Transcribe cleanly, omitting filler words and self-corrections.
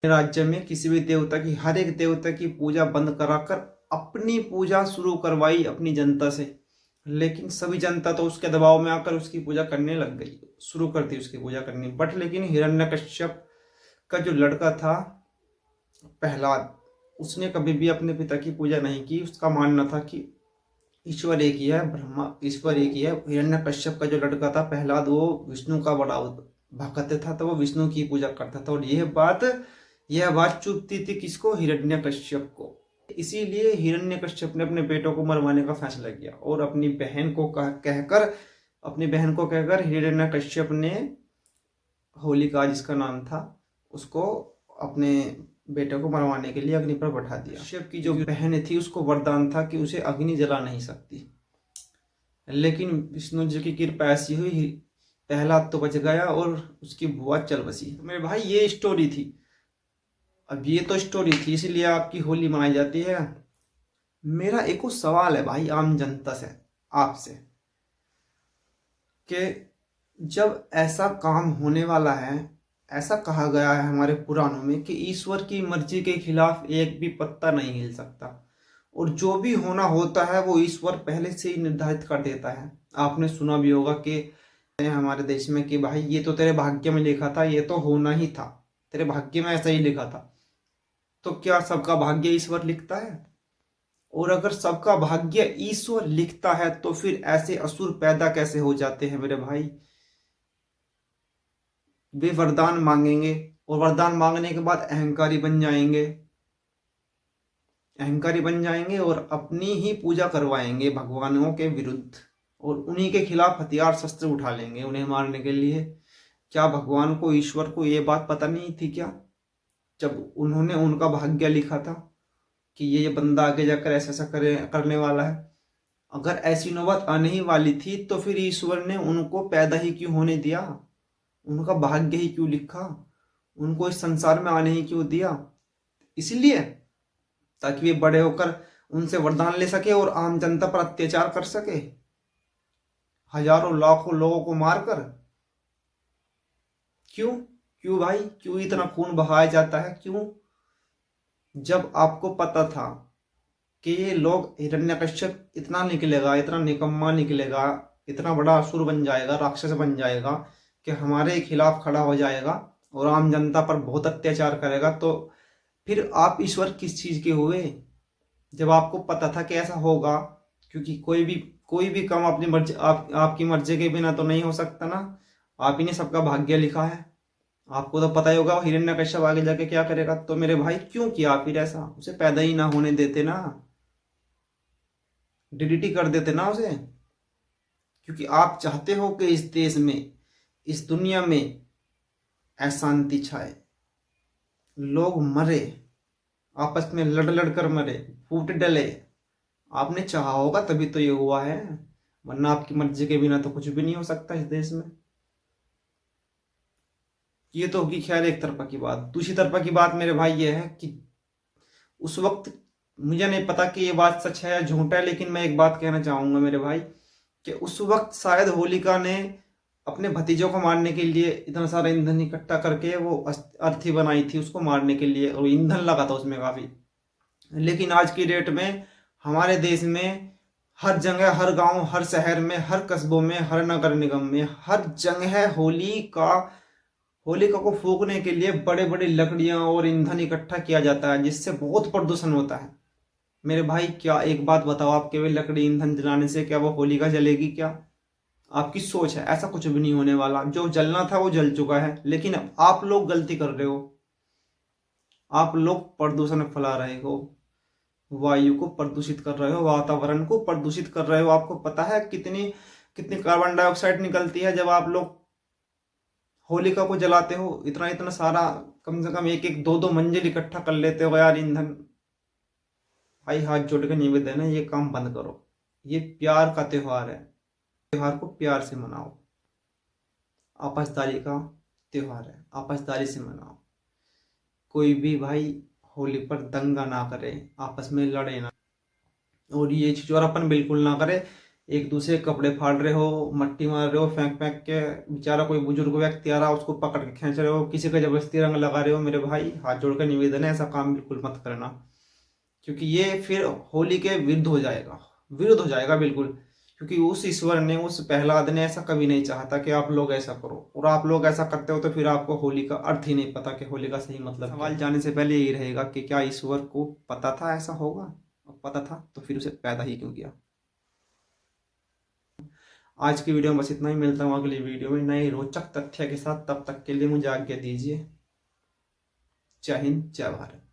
राज्य में किसी भी देवता की, हर एक देवता की पूजा बंद कराकर अपनी पूजा शुरू करवाई अपनी जनता से। लेकिन सभी जनता तो उसके दबाव में आकर उसकी पूजा करने लग गई, शुरू कर दी उसकी पूजा करनी। बट लेकिन हिरण्यकश्यप का जो लड़का था प्रहलाद, उसने कभी भी अपने पिता की पूजा नहीं की। उसका मानना था कि ईश्वर एक ही है, ब्रह्मा ईश्वर एक ही है। हिरण्यकश्यप का जो लड़का था प्रहलाद, वो विष्णु का बड़ा भक्त था, तो वो विष्णु की पूजा करता था। और यह बात चुभती थी किसको? हिरण्यकश्यप को। इसीलिए हिरण्यकश्यप ने अपने बेटों को मरवाने का फैसला किया और अपनी बहन को कहकर हिरण्यकश्यप ने होलिका, जिसका नाम था, उसको अपने बेटे को मरवाने के लिए अग्नि पर बैठा दिया। कश्यप की जो बहन थी उसको वरदान था कि उसे अग्नि जला नहीं सकती। लेकिन विष्णु जी की कृपा ऐसी हुई, प्रहलाद तो बच गया और उसकी बुआ चल बसी। मेरे भाई ये स्टोरी थी। अब ये तो स्टोरी थी, इसलिए आपकी होली मनाई जाती है। मेरा एक और सवाल है भाई आम जनता से, आपसे, कि जब ऐसा काम होने वाला है, ऐसा कहा गया है हमारे पुराणों में कि ईश्वर की मर्जी के खिलाफ एक भी पत्ता नहीं हिल सकता, और जो भी होना होता है वो ईश्वर पहले से ही निर्धारित कर देता है। आपने सुना भी होगा कि हमारे देश में कि भाई ये तो तेरे भाग्य में लिखा था, ये तो होना ही था, तेरे भाग्य में ऐसा ही लिखा था। तो क्या सबका भाग्य ईश्वर लिखता है? और अगर सबका भाग्य ईश्वर लिखता है तो फिर ऐसे असुर पैदा कैसे हो जाते हैं मेरे भाई? वे वरदान मांगेंगे और वरदान मांगने के बाद अहंकारी बन जाएंगे और अपनी ही पूजा करवाएंगे भगवानों के विरुद्ध, और उन्हीं के खिलाफ हथियार शस्त्र उठा लेंगे उन्हें मारने के लिए। क्या भगवान को, ईश्वर को ये बात पता नहीं थी क्या, जब उन्होंने उनका भाग्य लिखा था कि ये बंदा आगे जाकर ऐसा ऐसा करने वाला है? अगर ऐसी नौबत आने ही वाली थी तो फिर ईश्वर ने उनको पैदा ही क्यों होने दिया? उनका भाग्य ही क्यों लिखा? उनको इस संसार में आने ही क्यों दिया? इसलिए ताकि वे बड़े होकर उनसे वरदान ले सके और आम जनता पर अत्याचार कर सके, हजारों लाखों लोगों को मारकर। क्यों क्यों भाई, क्यों इतना खून बहाया जाता है? क्यों? जब आपको पता था कि ये लोग, हिरण्यकश्यप इतना निकलेगा, इतना निकम्मा निकलेगा, इतना बड़ा असुर बन जाएगा, राक्षस बन जाएगा कि हमारे खिलाफ खड़ा हो जाएगा और आम जनता पर बहुत अत्याचार करेगा, तो फिर आप ईश्वर किस चीज के हुए? जब आपको पता था कि ऐसा होगा, क्योंकि कोई भी काम अपनी मर्जी, आपकी मर्जी के बिना तो नहीं हो सकता ना। आप ही ने सबका भाग्य लिखा है, आपको तो पता ही होगा हिरण्यकश्यप आगे जाके क्या करेगा। तो मेरे भाई क्यों किया फिर ऐसा? उसे पैदा ही ना होने देते ना, डीडीटी कर देते ना उसे। क्योंकि आप चाहते हो कि इस देश में, इस दुनिया में अशांति छाए, लोग मरे, आपस में लड़ लड़ कर मरे, फूट डले। आपने चाहा होगा तभी तो ये हुआ है, वरना आपकी मर्जी के बिना तो कुछ भी नहीं हो सकता इस देश में। ये तो होगी खैर एक तरफा की बात। दूसरी तरफा की बात मेरे भाई ये है कि उस वक्त, मुझे नहीं पता कि ये बात सच है या झूठ है, लेकिन मैं एक बात कहना चाहूंगा मेरे भाई, कि उस वक्त शायद होलिका ने अपने भतीजों को मारने के लिए इतना सारा ईंधन इकट्ठा करके वो अर्थी बनाई थी उसको मारने के लिए, और ईंधन लगा था उसमें काफी। लेकिन आज की डेट में हमारे देश में हर जगह, हर गांव, हर शहर में, हर कस्बों में, हर नगर निगम में, हर जगह होलिका को फूकने के लिए बड़े बड़े लकड़ियां और ईंधन इकट्ठा किया जाता है, जिससे बहुत प्रदूषण होता है। मेरे भाई क्या एक बात बताओ, आप केवल लकड़ी ईंधन जलाने से क्या वो होलिका जलेगी क्या? आपकी सोच है, ऐसा कुछ भी नहीं होने वाला। जो जलना था वो जल चुका है। लेकिन अब आप लोग गलती कर रहे हो, आप लोग प्रदूषण फैला रहे हो, वायु को प्रदूषित कर रहे हो, वातावरण को प्रदूषित कर रहे हो। आपको पता है कितनी कितनी कार्बन डाइऑक्साइड निकलती है जब आप लोग होलिका को जलाते हो? इतना इतना सारा, कम से कम एक एक दो दो मंजिल इकट्ठा कर लेते हो यार ईंधन। भाई हाथ जोड़ के निवेदन है, ये काम बंद करो। ये प्यार का त्योहार है, त्योहार को प्यार से मनाओ। आपसदारी का त्योहार है, आपसदारी से मनाओ। कोई भी भाई होली पर दंगा ना करे, आपस में लड़े ना, और ये चोरापन बिल्कुल ना करे। एक दूसरे के कपड़े फाड़ रहे हो, मट्टी मार रहे हो फेंक फेंक के, बेचारा कोई बुजुर्ग व्यक्ति आ रहा उसको पकड़ के खींच रहे हो, किसी का जबरदस्ती रंग लगा रहे हो, मेरे भाई हाथ जोड़ कर निवेदन है ऐसा काम बिल्कुल मत करना, क्योंकि ये फिर होली के विरुद्ध हो जाएगा बिल्कुल। क्योंकि उस ईश्वर ने, उस प्रहलाद ने ऐसा कभी नहीं चाहता कि आप लोग ऐसा करो, और आप लोग ऐसा करते हो तो फिर आपको होली का अर्थ ही नहीं पता कि होली का सही मतलब। सवाल जाने से पहले यही रहेगा कि क्या ईश्वर को पता था ऐसा होगा, और पता था तो फिर उसे पैदा ही क्यों किया। आज की वीडियो में बस इतना ही, मिलता हूँ अगली वीडियो में नए रोचक तथ्य के साथ। तब तक के लिए मुझे आज्ञा दीजिए। जय हिंद, जय भारत।